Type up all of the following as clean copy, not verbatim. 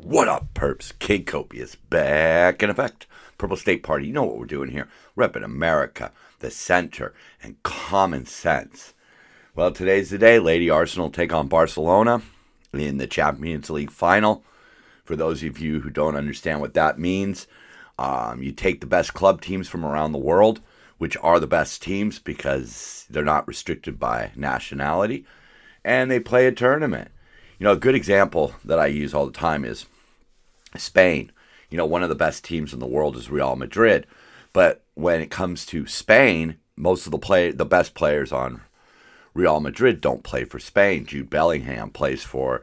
What up, perps? Kid Copious back in effect. Purple State Party, you know what we're doing here. Repping America, the center, and common sense. Well, today's the day. Lady Arsenal take on Barcelona in the Champions League final. For those of you who don't understand what that means, you take the best club teams from around the world, which are the best teams because they're not restricted by nationality, and they play a tournament. You know, a good example that I use all the time is Spain. You know, one of the best teams in the world is Real Madrid. But when it comes to Spain, most of the best players on Real Madrid don't play for Spain. Jude Bellingham plays for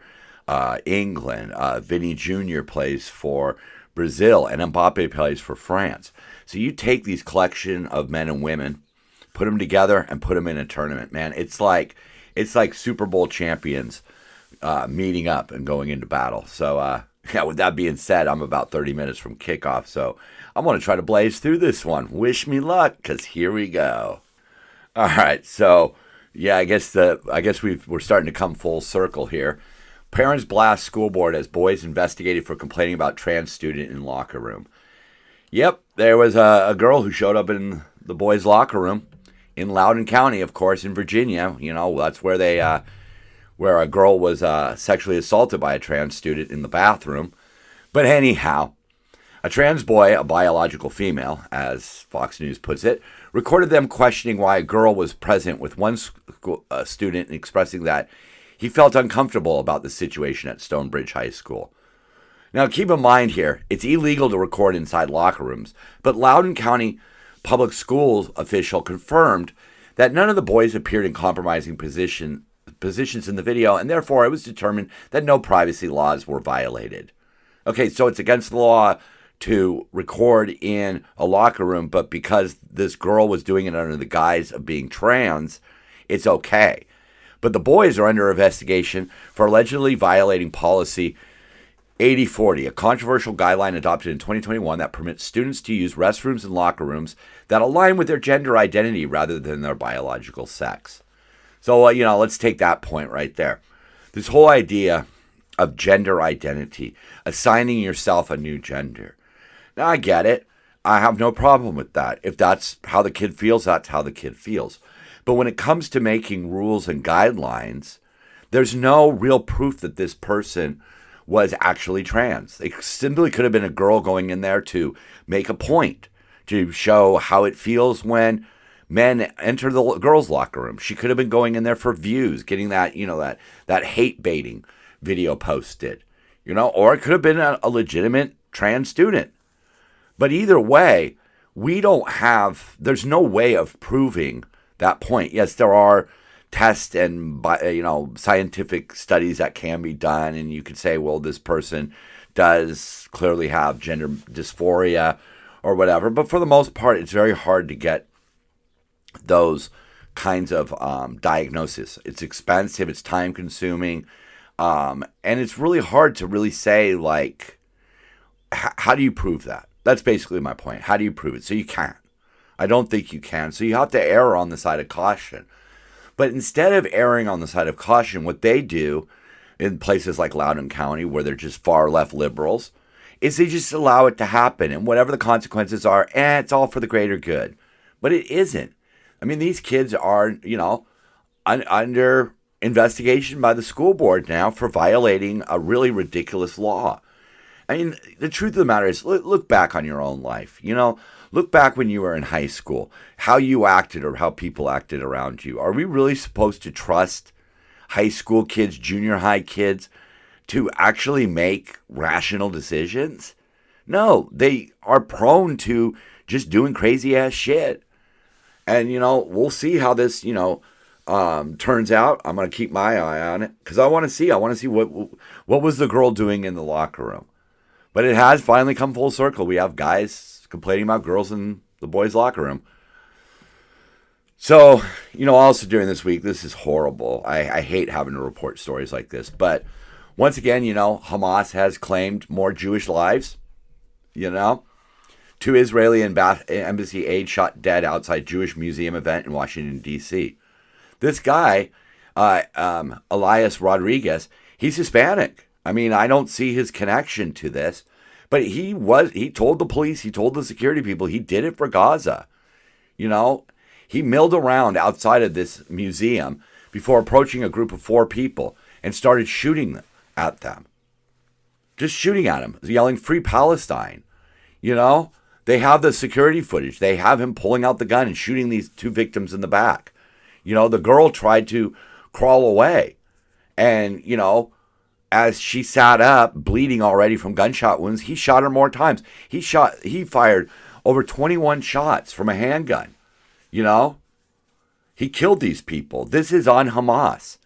England. Vinny Jr. plays for Brazil. And Mbappe plays for France. So you take these collection of men and women, put them together, and put them in a tournament, man. It's like Super Bowl champions meeting up and going into battle. So, yeah, with that being said, I'm about 30 minutes from kickoff, so I'm going to try to blaze through this one. Wish me luck, because here we go. All right, so, yeah, I guess we're starting to come full circle here. Parents blast school board as boys investigated for complaining about trans student in locker room. Yep, there was a girl who showed up in the boys' locker room in Loudoun County, of course, in Virginia. You know, that's where where a girl was sexually assaulted by a trans student in the bathroom. But anyhow, a trans boy, a biological female, as Fox News puts it, recorded them questioning why a girl was present with one student and expressing that he felt uncomfortable about the situation at Stonebridge High School. Now, keep in mind here, it's illegal to record inside locker rooms, but Loudoun County Public Schools official confirmed that none of the boys appeared in compromising positions in the video, and therefore it was determined that no privacy laws were violated. Okay, so it's against the law to record in a locker room, but because this girl was doing it under the guise of being trans, it's okay. But the boys are under investigation for allegedly violating policy 8040, a controversial guideline adopted in 2021 that permits students to use restrooms and locker rooms that align with their gender identity rather than their biological sex. So, let's take that point right there. This whole idea of gender identity, assigning yourself a new gender. Now, I get it. I have no problem with that. If that's how the kid feels, that's how the kid feels. But when it comes to making rules and guidelines, there's no real proof that this person was actually trans. It simply could have been a girl going in there to make a point, to show how it feels when men enter the girls' locker room. She could have been going in there for views, getting that, that hate baiting video posted, or it could have been a legitimate trans student. But either way, there's no way of proving that point. Yes, there are tests and, scientific studies that can be done, and you could say, well, this person does clearly have gender dysphoria or whatever. But for the most part, it's very hard to get those kinds of diagnoses. It's expensive, it's time consuming, and it's really hard to really say, how do you prove that? That's basically my point. How do you prove it? So you can't. I don't think you can. So you have to err on the side of caution. But instead of erring on the side of caution, what they do in places like Loudoun County, where they're just far left liberals, is they just allow it to happen. And whatever the consequences are, it's all for the greater good. But it isn't. I mean, these kids are, under investigation by the school board now for violating a really ridiculous law. I mean, the truth of the matter is, look back on your own life. Look back when you were in high school, how you acted or how people acted around you. Are we really supposed to trust high school kids, junior high kids, to actually make rational decisions? No, they are prone to just doing crazy ass shit. And, we'll see how this, turns out. I'm going to keep my eye on it because I want to see what was the girl doing in the locker room. But it has finally come full circle. We have guys complaining about girls in the boys' locker room. So, also during this week, this is horrible. I hate having to report stories like this. But once again, Hamas has claimed more Jewish lives, Two Israeli embassy aides shot dead outside Jewish museum event in Washington, D.C. This guy, Elias Rodriguez, he's Hispanic. I mean, I don't see his connection to this, but he told the police, he told the security people, he did it for Gaza. You know, he milled around outside of this museum before approaching a group of 4 people and started shooting at them. Just shooting at him, yelling, "Free Palestine." You know, they have the security footage. They have him pulling out the gun and shooting these 2 victims in the back. You know, the girl tried to crawl away. And, you know, as she sat up, bleeding already from gunshot wounds, he shot her more times. He fired over 21 shots from a handgun. You know, he killed these people. This is on Hamas.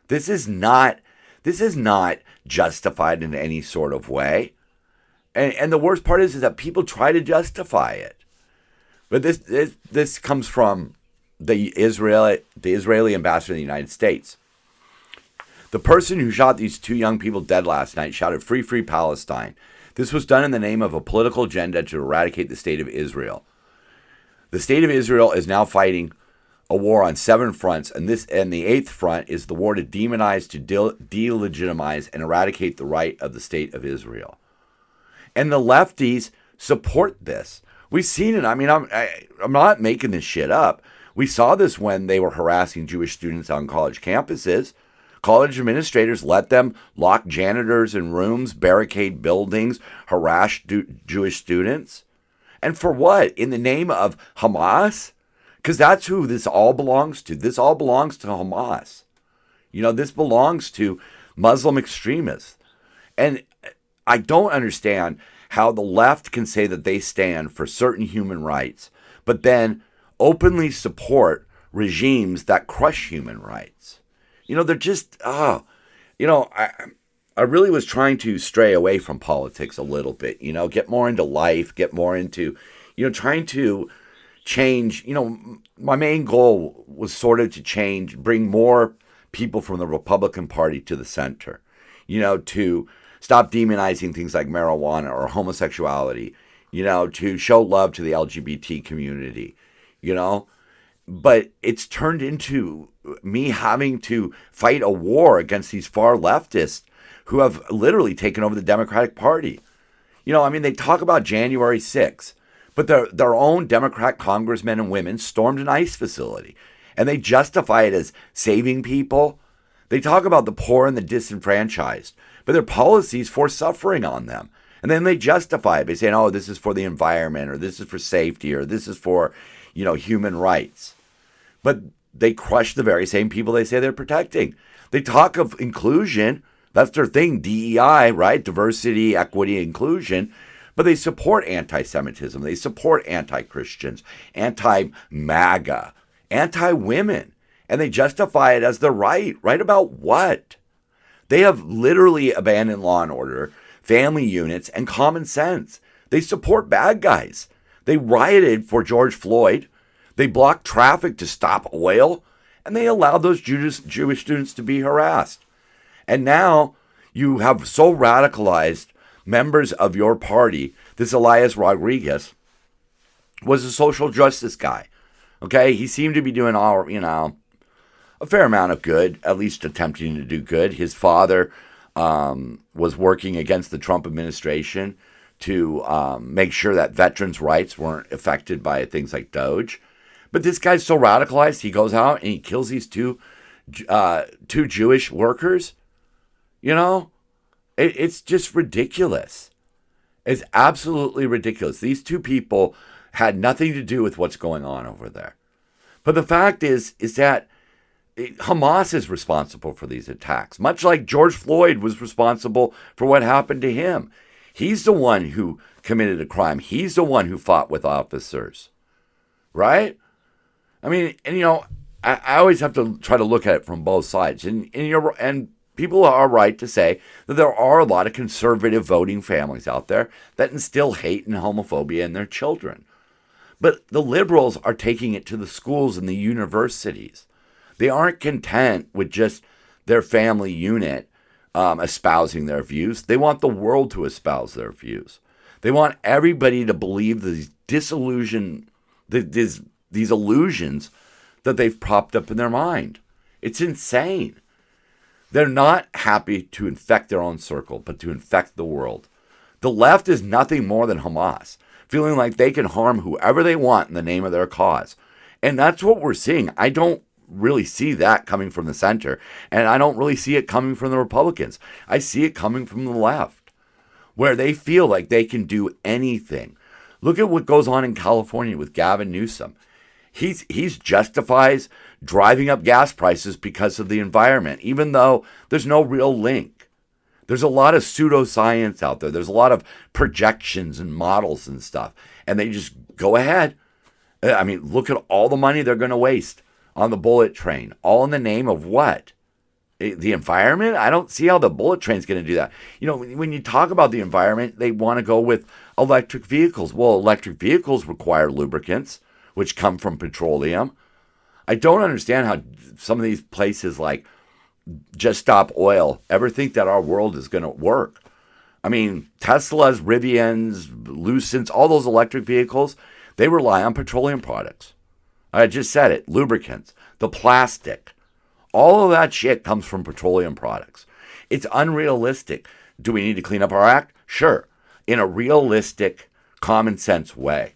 This is not justified in any sort of way. And the worst part is that people try to justify it. But this comes from the Israeli ambassador to the United States. The person who shot these 2 young people dead last night shouted, "Free, free Palestine." This was done in the name of a political agenda to eradicate the state of Israel. The state of Israel is now fighting a war on 7 fronts, and the 8th front is the war to demonize, to delegitimize, and eradicate the right of the state of Israel. And the lefties support this. We've seen it. I mean, I'm not making this shit up. We saw this when they were harassing Jewish students on college campuses. College administrators let them lock janitors in rooms, barricade buildings, harass Jewish students. And for what? In the name of Hamas? Because that's who this all belongs to. This all belongs to Hamas. You know, this belongs to Muslim extremists. And I don't understand how the left can say that they stand for certain human rights, but then openly support regimes that crush human rights. You know, they're just, I really was trying to stray away from politics a little bit, you know, get more into life, get more into, trying to change. My main goal was sort of to bring more people from the Republican Party to the center, to stop demonizing things like marijuana or homosexuality, to show love to the LGBT community, But it's turned into me having to fight a war against these far leftists who have literally taken over the Democratic Party. They talk about January 6th, but their own Democrat congressmen and women stormed an ICE facility, and they justify it as saving people. They talk about the poor and the disenfranchised, but their policies force suffering on them. And then they justify it by saying, oh, this is for the environment, or this is for safety, or this is for, human rights. But they crush the very same people they say they're protecting. They talk of inclusion. That's their thing, DEI, right? Diversity, equity, inclusion. But they support anti-Semitism. They support anti-Christians, anti-MAGA, anti-women. And they justify it as the right. Right about what? They have literally abandoned law and order, family units, and common sense. They support bad guys. They rioted for George Floyd. They blocked traffic to stop oil. And they allowed those Jewish students to be harassed. And now you have so radicalized members of your party. This Elias Rodriguez was a social justice guy. Okay, he seemed to be doing a fair amount of good, at least attempting to do good. His father was working against the Trump administration to make sure that veterans' rights weren't affected by things like Doge. But this guy's so radicalized, he goes out and he kills these two Jewish workers. It's just ridiculous. It's absolutely ridiculous. These 2 people had nothing to do with what's going on over there. But the fact is that Hamas is responsible for these attacks, much like George Floyd was responsible for what happened to him. He's the one who committed a crime. He's the one who fought with officers, right? I always have to try to look at it from both sides. And people are right to say that there are a lot of conservative voting families out there that instill hate and homophobia in their children. But the liberals are taking it to the schools and the universities. They aren't content with just their family unit espousing their views. They want the world to espouse their views. They want everybody to believe these illusions that they've propped up in their mind. It's insane. They're not happy to infect their own circle, but to infect the world. The left is nothing more than Hamas, feeling like they can harm whoever they want in the name of their cause. And that's what we're seeing. I don't really see that coming from the center, and I don't really see it coming from the Republicans. I see it coming from the left, where they feel like they can do anything. Look at what goes on in California with Gavin Newsom. He's justifies driving up gas prices because of the environment, even though there's no real link. There's a lot of pseudoscience out there. There's a lot of projections and models and stuff. And they just go ahead. I mean, look at all the money they're going to waste on the bullet train. All in the name of what? The environment? I don't see how the bullet train's going to do that. You know, when you talk about the environment, they want to go with electric vehicles. Well, electric vehicles require lubricants, which come from petroleum. I don't understand how some of these places like Just Stop Oil ever think that our world is going to work. I mean, Teslas, Rivians, Lucents, all those electric vehicles, they rely on petroleum products. I just said it, lubricants, the plastic. All of that shit comes from petroleum products. It's unrealistic. Do we need to clean up our act? Sure. In a realistic, common sense way.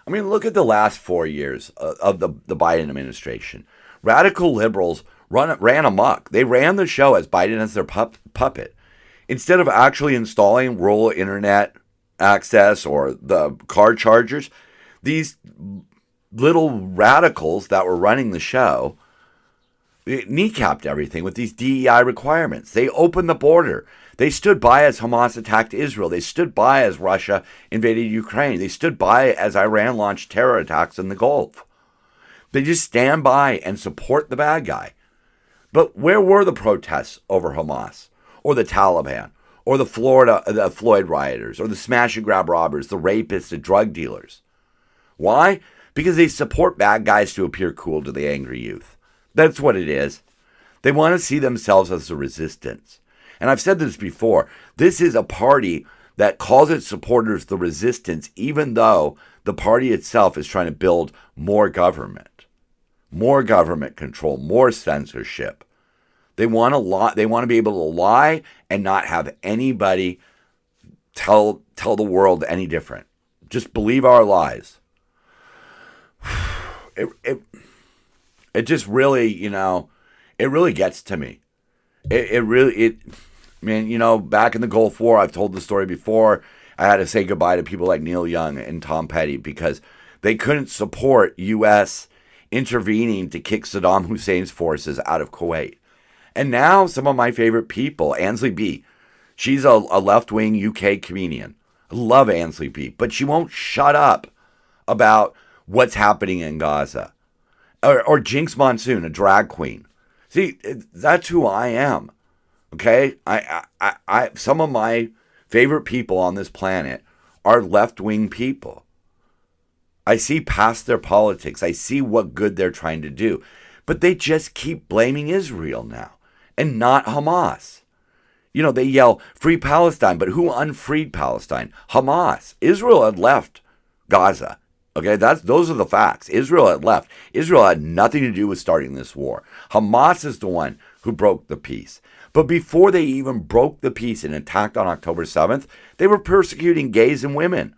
I mean, look at the last 4 years of the Biden administration. Radical liberals ran amok. They ran the show as Biden as their puppet. Instead of actually installing rural internet access or the car chargers, these little radicals that were running the show kneecapped everything with these DEI requirements. They opened the border. They stood by as Hamas attacked Israel. They stood by as Russia invaded Ukraine. They stood by as Iran launched terror attacks in the Gulf. They just stand by and support the bad guy. But where were the protests over Hamas or the Taliban or the Floyd rioters or the smash and grab robbers, the rapists, the drug dealers? Why? Because they support bad guys to appear cool to the angry youth. That's what it is. They want to see themselves as the resistance. And I've said this before. This is a party that calls its supporters the resistance, even though the party itself is trying to build more government control, more censorship. They want to lie. They want to be able to lie and not have anybody tell the world any different. Just believe our lies. It just really, it really gets to me. Man, back in the Gulf War, I've told the story before, I had to say goodbye to people like Neil Young and Tom Petty because they couldn't support U.S. intervening to kick Saddam Hussein's forces out of Kuwait. And now some of my favorite people, Ansley B. She's a left-wing UK comedian. I love Ansley B. But she won't shut up about what's happening in Gaza. Or Jinx Monsoon, a drag queen. See, that's who I am. Okay? I some of my favorite people on this planet are left-wing people. I see past their politics. I see what good they're trying to do. But they just keep blaming Israel now and not Hamas. They yell, free Palestine, but who unfreed Palestine? Hamas. Israel had left Gaza. Okay, those are the facts. Israel had left. Israel had nothing to do with starting this war. Hamas is the one who broke the peace. But before they even broke the peace and attacked on October 7th, they were persecuting gays and women.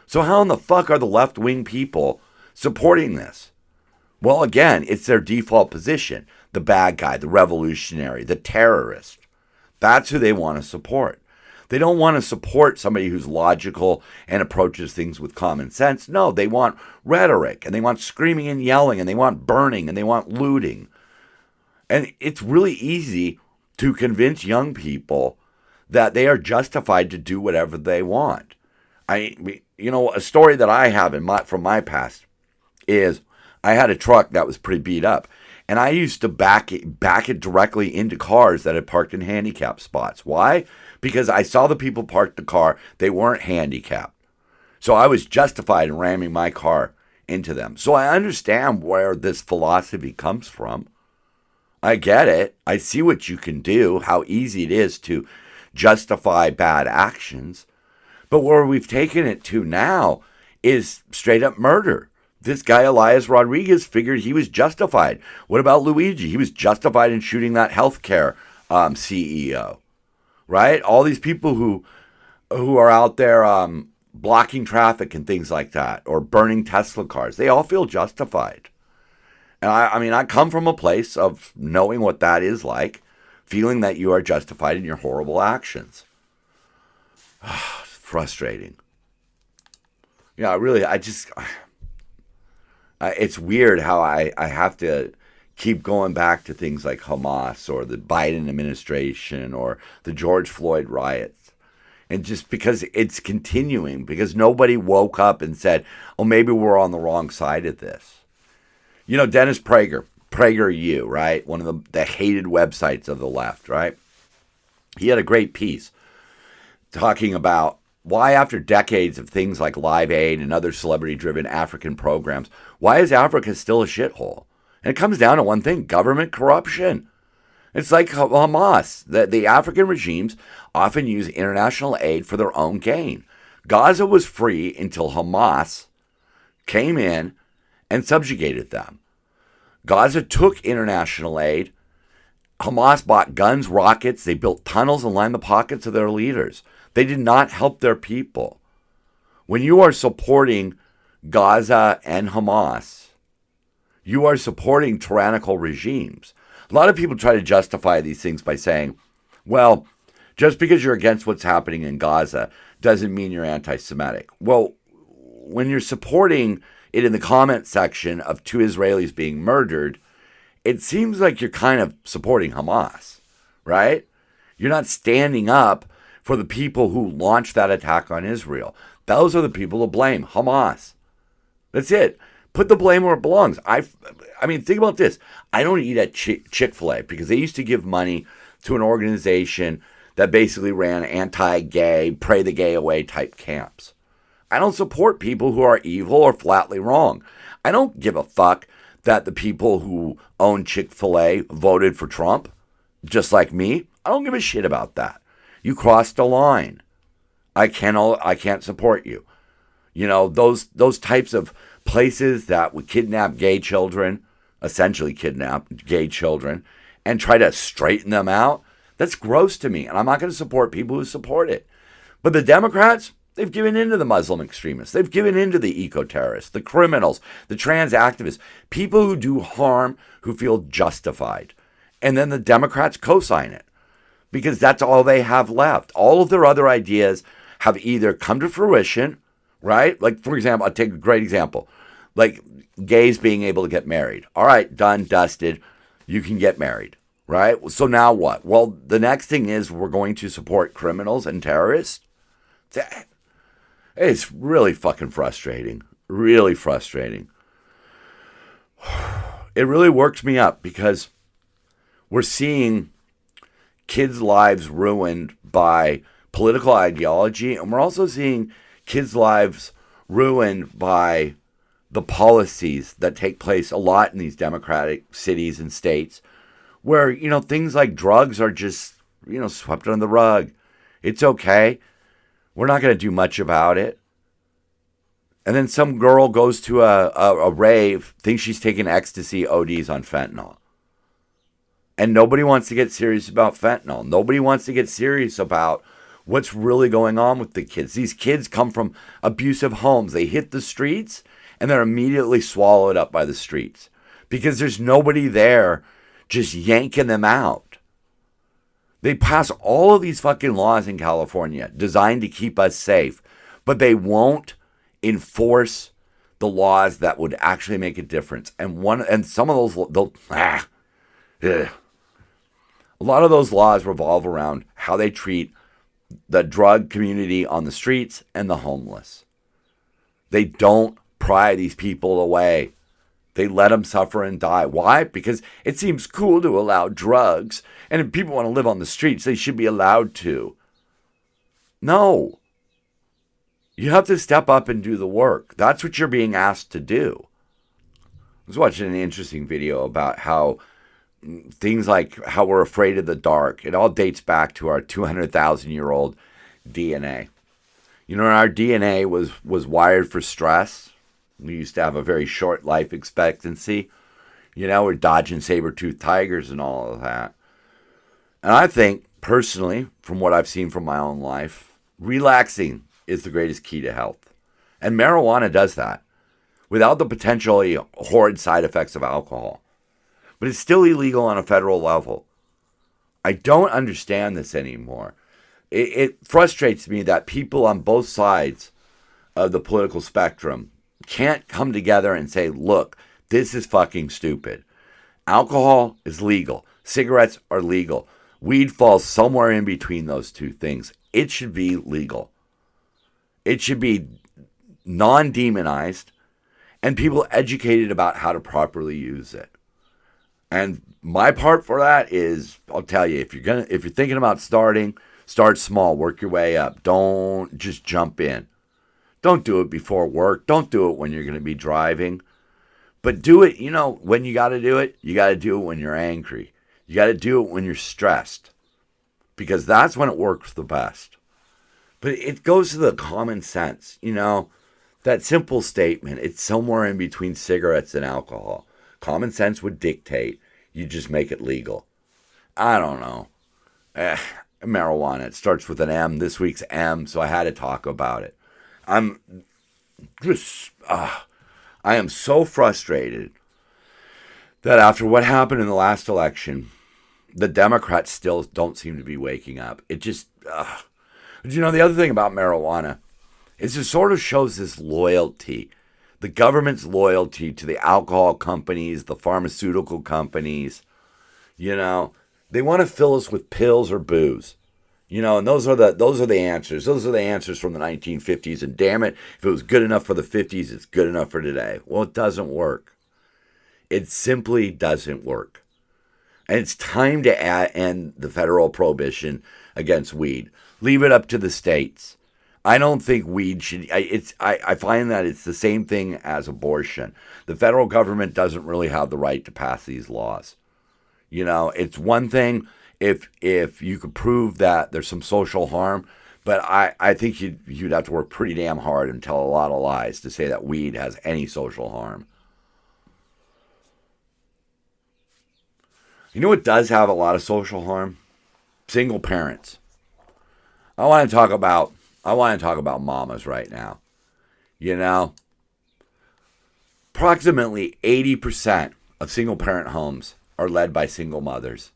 So how in the fuck are the left-wing people supporting this? Well, again, it's their default position. The bad guy, the revolutionary, the terrorist. That's who they want to support. They don't want to support somebody who's logical and approaches things with common sense. No, they want rhetoric, and they want screaming and yelling, and they want burning, and they want looting. And it's really easy to convince young people that they are justified to do whatever they want. A story that I have from my past is I had a truck that was pretty beat up, and I used to back it directly into cars that had parked in handicap spots. Why? Because I saw the people park the car. They weren't handicapped. So I was justified in ramming my car into them. So I understand where this philosophy comes from. I get it. I see what you can do, how easy it is to justify bad actions. But where we've taken it to now is straight up murder. This guy, Elias Rodriguez, figured he was justified. What about Luigi? He was justified in shooting that healthcare CEO, right? All these people who are out there blocking traffic and things like that, or burning Tesla cars, they all feel justified. And I mean, I come from a place of knowing what that is like, feeling that you are justified in your horrible actions. Frustrating. Yeah, really, it's weird how I have to keep going back to things like Hamas or the Biden administration or the George Floyd riots. And just because it's continuing, because nobody woke up and said, oh, maybe we're on the wrong side of this. You know, Dennis Prager, PragerU, right? One of the hated websites of the left, right? He had a great piece talking about why, after decades of things like Live Aid and other celebrity-driven African programs, why is Africa still a shithole? And it comes down to one thing: government corruption. It's like Hamas. The African regimes often use international aid for their own gain. Gaza was free until Hamas came in and subjugated them. Gaza took international aid. Hamas bought guns, rockets. They built tunnels and lined the pockets of their leaders. They did not help their people. When you are supporting Gaza and Hamas, you are supporting tyrannical regimes. A lot of people try to justify these things by saying, well, just because you're against what's happening in Gaza doesn't mean you're anti-Semitic. Well, when you're supporting it in the comment section of 2 Israelis being murdered, it seems like you're kind of supporting Hamas, right? You're not standing up for the people who launched that attack on Israel. Those are the people to blame, Hamas. That's it. Put the blame where it belongs. I mean, think about this. I don't eat at Chick-fil-A because they used to give money to an organization that basically ran anti-gay, pray the gay away type camps. I don't support people who are evil or flatly wrong. I don't give a fuck that the people who own Chick-fil-A voted for Trump, just like me. I don't give a shit about that. You crossed a line. I can't support you. You know, those types of places that would kidnap gay children, essentially kidnap gay children, and try to straighten them out, that's gross to me. And I'm not going to support people who support it. But the Democrats, they've given in to the Muslim extremists. They've given in to the eco-terrorists, the criminals, the trans activists, people who do harm, who feel justified. And then the Democrats co-sign it because that's all they have left. All of their other ideas have either come to fruition, right? Like, for example, I'll take a great example. Like gays being able to get married. All right, done, dusted. You can get married, right? So now what? Well, the next thing is we're going to support criminals and terrorists. It's really fucking frustrating. Really frustrating. It really works me up because we're seeing kids' lives ruined by political ideology, and we're also seeing kids' lives ruined by the policies that take place a lot in these democratic cities and states where, you know, things like drugs are just, you know, swept under the rug. It's okay. We're not going to do much about it. And then some girl goes to a rave, thinks she's taking ecstasy, ODs on fentanyl. And nobody wants to get serious about fentanyl. Nobody wants to get serious about what's really going on with the kids. These kids come from abusive homes. They hit the streets and they're immediately swallowed up by the streets because there's nobody there just yanking them out. They pass all of these fucking laws in California designed to keep us safe, but they won't enforce the laws that would actually make a difference. And some of those, a lot of those laws revolve around how they treat the drug community on the streets and the homeless. They don't pry these people away. They let them suffer and die. Why? Because it seems cool to allow drugs. And if people want to live on the streets, they should be allowed to. No. You have to step up and do the work. That's what you're being asked to do. I was watching an interesting video about how things like how we're afraid of the dark. It all dates back to our 200,000-year-old DNA. You know, our DNA was wired for stress. We used to have a very short life expectancy. We're dodging saber-toothed tigers and all of that. And I think, personally, from what I've seen from my own life, relaxing is the greatest key to health. And marijuana does that without the potentially horrid side effects of alcohol. But it's still illegal on a federal level. I don't understand this anymore. It frustrates me that people on both sides of the political spectrum can't come together and say, look, this is fucking stupid. Alcohol is legal. Cigarettes are legal. Weed falls somewhere in between those two things. It should be legal. It should be non-demonized and people educated about how to properly use it. And my part for that is, I'll tell you, if you're thinking about starting, start small, work your way up. Don't just jump in. Don't do it before work. Don't do it when you're going to be driving. But do it, when you got to do it when you're angry. You got to do it when you're stressed. Because that's when it works the best. But it goes to the common sense, that simple statement. It's somewhere in between cigarettes and alcohol. Common sense would dictate you just make it legal. I don't know. Marijuana, it starts with an M. This week's M, so I had to talk about it. I am so frustrated that after what happened in the last election, the Democrats still don't seem to be waking up. It just, the other thing about marijuana is it sort of shows this loyalty, the government's loyalty to the alcohol companies, the pharmaceutical companies. They want to fill us with pills or booze. And those are the answers. Those are the answers from the 1950s. And damn it, if it was good enough for the 50s, it's good enough for today. Well, it doesn't work. It simply doesn't work. And it's time to end the federal prohibition against weed. Leave it up to the states. I don't think weed should. I find that it's the same thing as abortion. The federal government doesn't really have the right to pass these laws. It's one thing if you could prove that there's some social harm, but I think you'd have to work pretty damn hard and tell a lot of lies to say that weed has any social harm. You know what does have a lot of social harm? Single parents. I want to talk about Mommas right now. Approximately 80% of single parent homes are led by single mothers.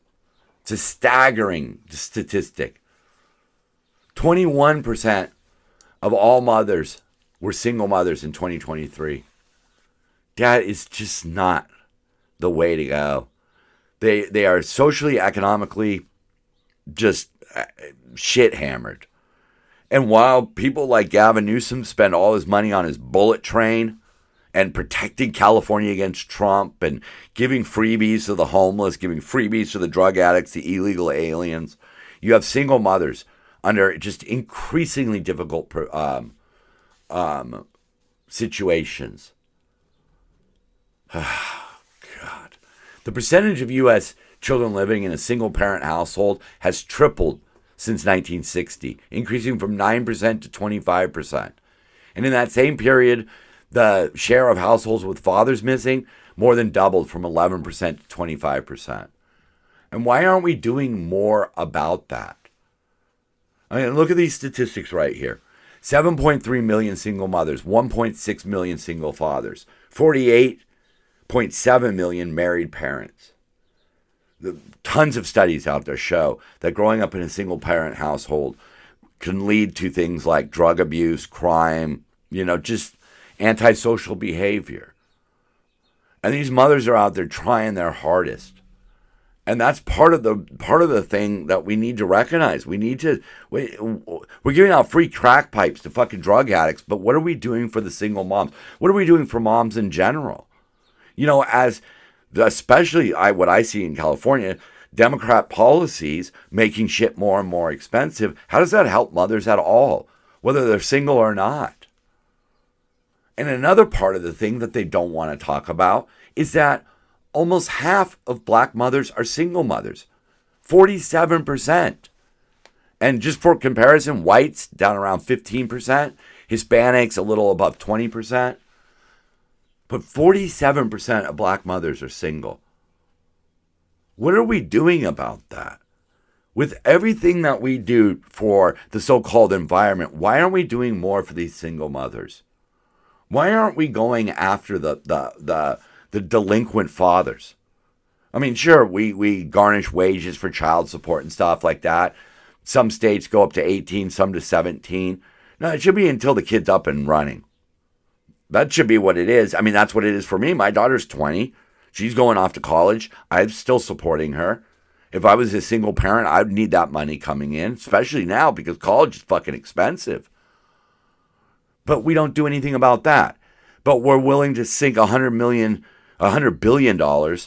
It's a staggering statistic. 21% of all mothers were single mothers in 2023. That is just not the way to go. They are socially, economically just shit hammered. And while people like Gavin Newsom spend all his money on his bullet train and protecting California against Trump and giving freebies to the homeless, giving freebies to the drug addicts, the illegal aliens, you have single mothers under just increasingly difficult situations. God. The percentage of U.S. children living in a single-parent household has tripled since 1960, increasing from 9% to 25%. And in that same period, the share of households with fathers missing more than doubled from 11% to 25%. And why aren't we doing more about that? I mean, look at these statistics right here. 7.3 million single mothers, 1.6 million single fathers, 48.7 million married parents. Tons of studies out there show that growing up in a single-parent household can lead to things like drug abuse, crime, just antisocial behavior. And these mothers are out there trying their hardest. And that's part of the thing that we need to recognize. We're giving out free crack pipes to fucking drug addicts, but what are we doing for the single moms? What are we doing for moms in general? Especially what I see in California, Democrat policies making shit more and more expensive. How does that help mothers at all, whether they're single or not? And another part of the thing that they don't want to talk about is that almost half of black mothers are single mothers, 47%. And just for comparison, whites down around 15%, Hispanics a little above 20%. But 47% of black mothers are single. What are we doing about that? With everything that we do for the so-called environment, why aren't we doing more for these single mothers? Why aren't we going after the delinquent fathers? I mean, sure, we garnish wages for child support and stuff like that. Some states go up to 18, some to 17. No, it should be until the kid's up and running. That should be what it is. I mean, that's what it is for me. My daughter's 20. She's going off to college. I'm still supporting her. If I was a single parent, I'd need that money coming in, especially now because college is fucking expensive. But we don't do anything about that. But we're willing to sink $100 billion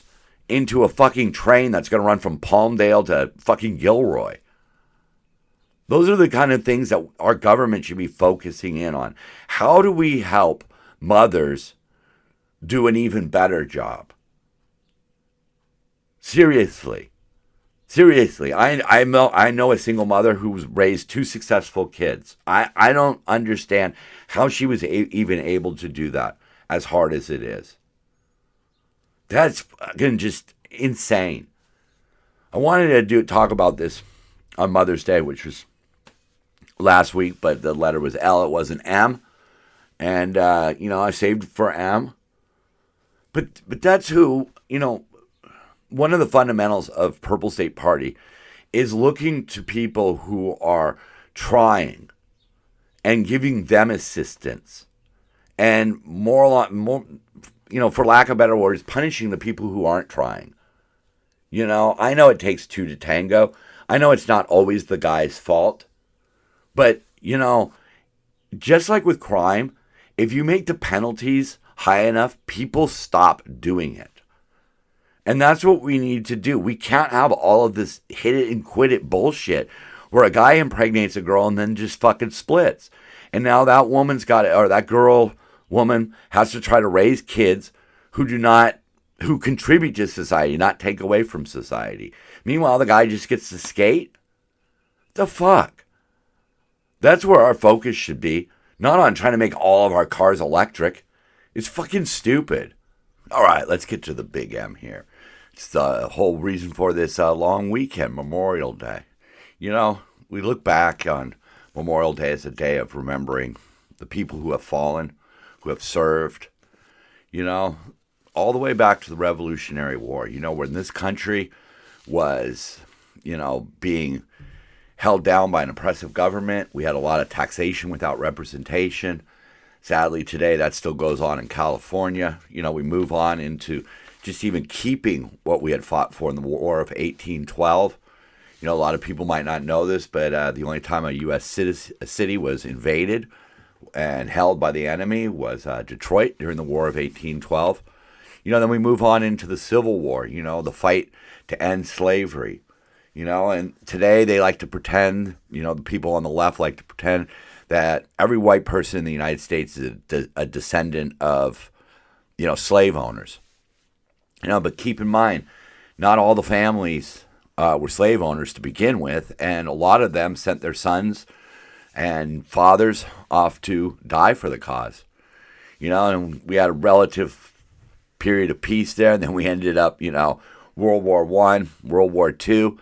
into a fucking train that's going to run from Palmdale to fucking Gilroy. Those are the kind of things that our government should be focusing in on. How do we help mothers do an even better job? Seriously, I know a single mother who's raised 2 successful kids. I don't understand how she was even able to do that as hard as it is. That's fucking just insane. I wanted to talk about this on Mother's Day, which was last week, but the letter was L, it wasn't M. And, I saved for M. But that's who, one of the fundamentals of Purple State Party is looking to people who are trying and giving them assistance. And more, for lack of better words, punishing the people who aren't trying. I know it takes 2 to tango. I know it's not always the guy's fault. But, just like with crime, if you make the penalties high enough, people stop doing it. And that's what we need to do. We can't have all of this hit it and quit it bullshit where a guy impregnates a girl and then just fucking splits. And now that woman has to try to raise kids who contribute to society, not take away from society. Meanwhile, the guy just gets to skate. The fuck? That's where our focus should be, not on trying to make all of our cars electric. It's fucking stupid. All right, let's get to the big M here. It's the whole reason for this long weekend, Memorial Day. We look back on Memorial Day as a day of remembering the people who have fallen, who have served, all the way back to the Revolutionary War, when this country was, being held down by an oppressive government. We had a lot of taxation without representation. Sadly, today that still goes on in California. We move on into just even keeping what we had fought for in the War of 1812. A lot of people might not know this, but the only time a U.S. city was invaded and held by the enemy was Detroit during the War of 1812. Then we move on into the Civil War, the fight to end slavery. And today they like to pretend, the people on the left like to pretend that every white person in the United States is a descendant of, slave owners. But keep in mind, not all the families were slave owners to begin with, and a lot of them sent their sons and fathers off to die for the cause. And we had a relative period of peace there, and then we ended up, World War I, World War II.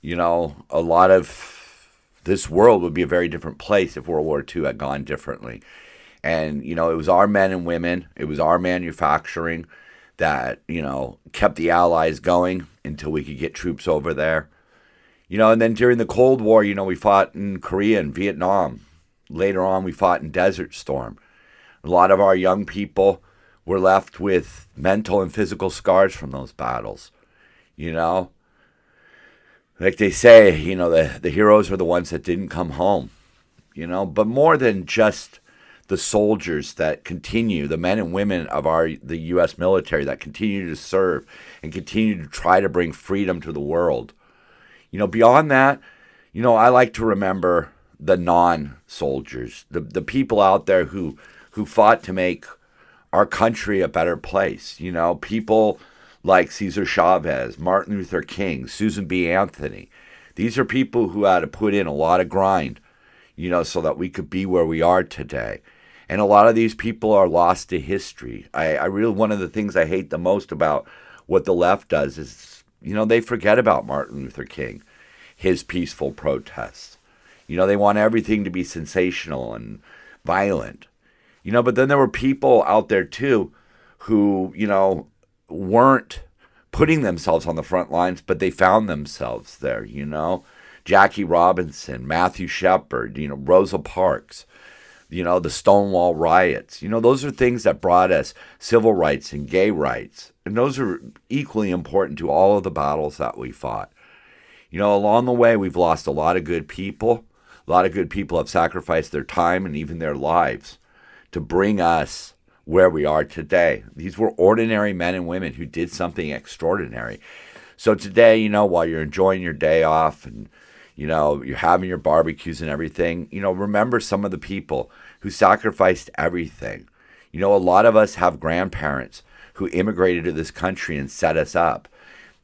A lot of this world would be a very different place if World War II had gone differently. And, it was our men and women, it was our manufacturing that, kept the Allies going until we could get troops over there. And then during the Cold War, we fought in Korea and Vietnam. Later on, we fought in Desert Storm. A lot of our young people were left with mental and physical scars from those battles. Like they say, the heroes are the ones that didn't come home. But more than just the soldiers that continue, the men and women of the U.S. military that continue to serve and continue to try to bring freedom to the world. Beyond that, I like to remember the non-soldiers, the people out there who fought to make our country a better place. People like Cesar Chavez, Martin Luther King, Susan B. Anthony. These are people who had to put in a lot of grind, so that we could be where we are today. And a lot of these people are lost to history. I really, one of the things I hate the most about what the left does is, they forget about Martin Luther King, his peaceful protests. They want everything to be sensational and violent. But then there were people out there too who, weren't putting themselves on the front lines, but they found themselves there, Jackie Robinson, Matthew Shepard, Rosa Parks, the Stonewall riots. Those are things that brought us civil rights and gay rights. And those are equally important to all of the battles that we fought. Along the way, we've lost a lot of good people. A lot of good people have sacrificed their time and even their lives to bring us where we are today. These were ordinary men and women who did something extraordinary. So today, while you're enjoying your day off and, you're having your barbecues and everything, remember some of the people who sacrificed everything. A lot of us have grandparents who immigrated to this country and set us up.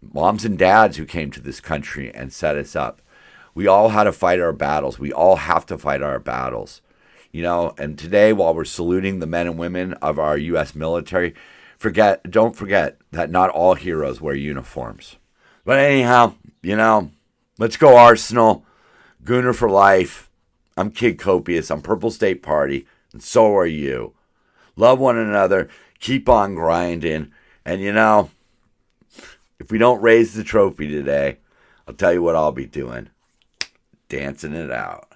Moms and dads who came to this country and set us up. We all had to fight our battles. We all have to fight our battles. And today, while we're saluting the men and women of our U.S. military, don't forget that not all heroes wear uniforms. But anyhow, let's go Arsenal. Gooner for life. I'm Kid Copious. I'm Purple State Party. And so are you. Love one another. Keep on grinding. And if we don't raise the trophy today, I'll tell you what I'll be doing. Dancing it out.